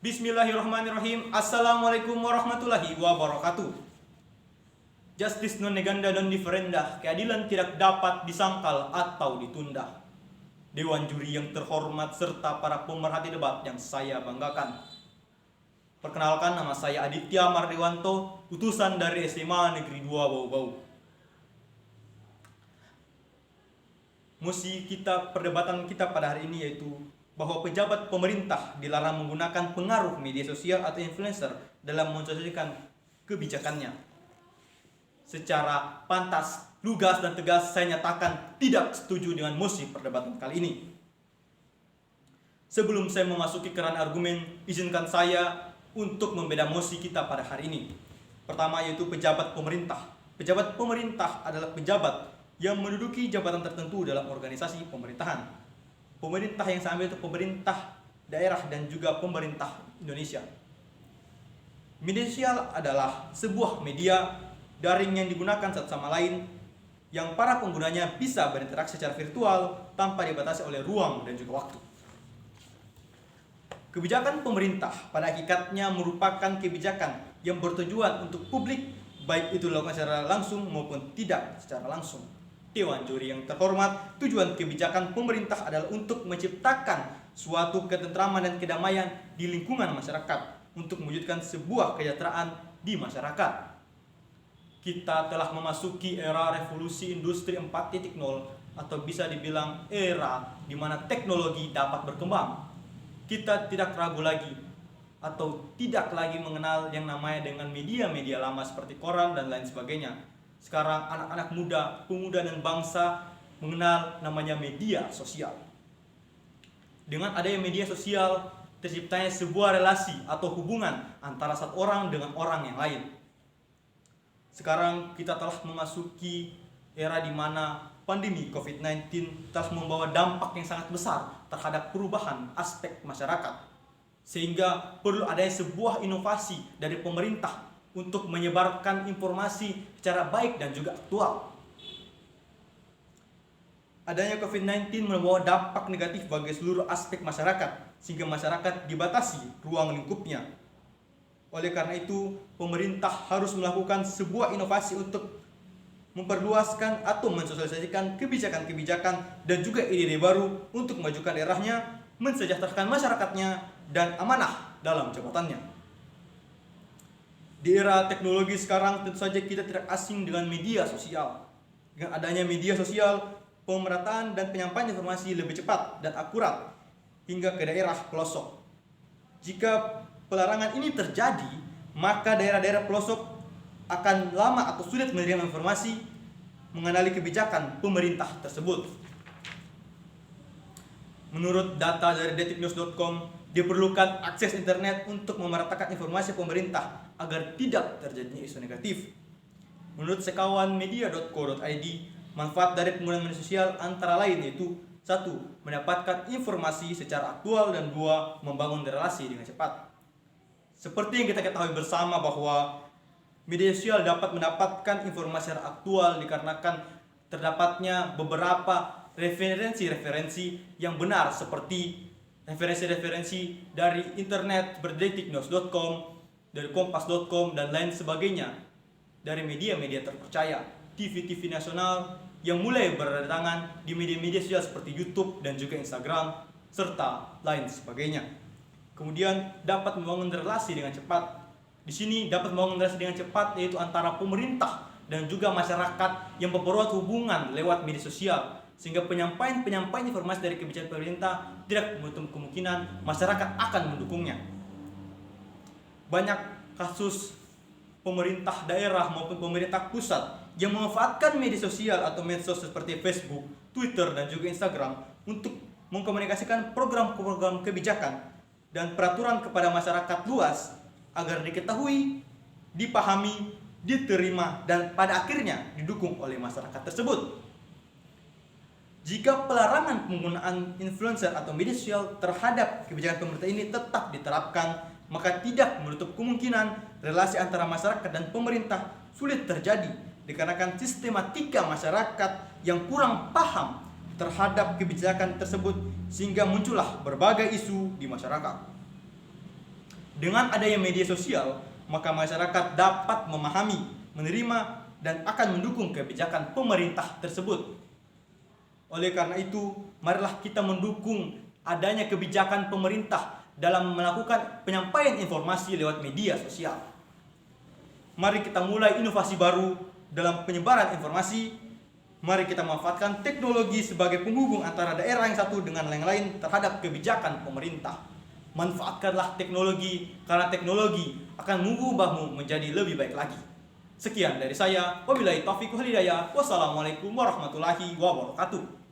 Bismillahirrahmanirrahim. Assalamualaikum warahmatullahi wabarakatuh. Justice non neganda non diferenda. Keadilan tidak dapat disangkal atau ditunda. Dewan juri yang terhormat serta para pemerhati debat yang saya banggakan. Perkenalkan, nama saya Aditya Mardewanto, utusan dari SMA Negeri 2 Bau-Bau. Perdebatan kita pada hari ini yaitu bahwa pejabat pemerintah dilarang menggunakan pengaruh media sosial atau influencer dalam mensosialisasikan kebijakannya. Secara pantas, lugas dan tegas saya nyatakan tidak setuju dengan mosi perdebatan kali ini. Sebelum saya memasuki keran argumen, izinkan saya untuk membeda mosi kita pada hari ini. Pertama yaitu pejabat pemerintah. Pejabat pemerintah adalah pejabat yang menduduki jabatan tertentu dalam organisasi pemerintahan. Pemerintah yang saya ambil itu pemerintah daerah dan juga pemerintah Indonesia. Media sosial adalah sebuah media daring yang digunakan satu sama lain yang para penggunanya bisa berinteraksi secara virtual tanpa dibatasi oleh ruang dan juga waktu. Kebijakan pemerintah pada hakikatnya merupakan kebijakan yang bertujuan untuk publik, baik itu dilakukan secara langsung maupun tidak secara langsung. Dewan juri yang terhormat, tujuan kebijakan pemerintah adalah untuk menciptakan suatu ketentraman dan kedamaian di lingkungan masyarakat untuk mewujudkan sebuah kesejahteraan di masyarakat. Kita telah memasuki era revolusi industri 4.0 atau bisa dibilang era di mana teknologi dapat berkembang. Kita tidak ragu lagi atau tidak lagi mengenal yang namanya dengan media-media lama seperti koran dan lain sebagainya. Sekarang anak-anak muda, pemuda dan bangsa mengenal namanya media sosial. Dengan adanya media sosial, terciptanya sebuah relasi atau hubungan antara satu orang dengan orang yang lain. Sekarang kita telah memasuki era di mana pandemi COVID-19 telah membawa dampak yang sangat besar terhadap perubahan aspek masyarakat. Sehingga perlu adanya sebuah inovasi dari pemerintah untuk menyebarkan informasi secara baik dan juga aktual. Adanya COVID-19 membawa dampak negatif bagi seluruh aspek masyarakat, sehingga masyarakat dibatasi ruang lingkupnya. Oleh karena itu, pemerintah harus melakukan sebuah inovasi untuk memperluaskan atau mensosialisasikan kebijakan-kebijakan dan juga ide-ide baru untuk memajukan daerahnya, mensejahterakan masyarakatnya, dan amanah dalam jabatannya. Di era teknologi sekarang tentu saja kita tidak asing dengan media sosial. Dengan adanya media sosial, pemerataan dan penyampaian informasi lebih cepat dan akurat hingga ke daerah pelosok. Jika pelarangan ini terjadi, maka daerah-daerah pelosok akan lama atau sulit menerima informasi mengenali kebijakan pemerintah tersebut. Menurut data dari detiknews.com, diperlukan akses internet untuk memeratakan informasi pemerintah agar tidak terjadinya isu negatif. Menurut sekawanmedia.co.id, manfaat dari penggunaan media sosial antara lain yaitu 1. Mendapatkan informasi secara aktual dan 2. Membangun relasi dengan cepat. Seperti yang kita ketahui bersama bahwa media sosial dapat mendapatkan informasi secara aktual dikarenakan terdapatnya beberapa referensi-referensi yang benar seperti referensi-referensi dari internet berdetiknews.com, dari kompas.com dan lain sebagainya, dari media-media terpercaya, TV-TV nasional yang mulai berdatangan di media-media sosial seperti YouTube dan juga Instagram serta lain sebagainya. Kemudian dapat membangun relasi dengan cepat. Di sini dapat membangun relasi dengan cepat yaitu antara pemerintah dan juga masyarakat yang mempererat hubungan lewat media sosial, sehingga penyampaian informasi dari kebijakan pemerintah tidak menutup kemungkinan masyarakat akan mendukungnya. Banyak kasus pemerintah daerah maupun pemerintah pusat yang memanfaatkan media sosial atau medsos seperti Facebook, Twitter dan juga Instagram untuk mengkomunikasikan program-program kebijakan dan peraturan kepada masyarakat luas agar diketahui, dipahami, diterima dan pada akhirnya didukung oleh masyarakat tersebut. Jika pelarangan penggunaan influencer atau media sosial terhadap kebijakan pemerintah ini tetap diterapkan, maka tidak menutup kemungkinan relasi antara masyarakat dan pemerintah sulit terjadi dikarenakan sistematika masyarakat yang kurang paham terhadap kebijakan tersebut sehingga muncullah berbagai isu di masyarakat. Dengan adanya media sosial, maka masyarakat dapat memahami, menerima, dan akan mendukung kebijakan pemerintah tersebut. Oleh karena itu, marilah kita mendukung adanya kebijakan pemerintah dalam melakukan penyampaian informasi lewat media sosial. Mari kita mulai inovasi baru dalam penyebaran informasi. Mari kita memanfaatkan teknologi sebagai penghubung antara daerah yang satu dengan yang lain terhadap kebijakan pemerintah. Manfaatkanlah teknologi, karena teknologi akan mengubahmu menjadi lebih baik lagi. Sekian dari saya. Wabillahi taufiq wal hidayah. Wassalamualaikum warahmatullahi wabarakatuh.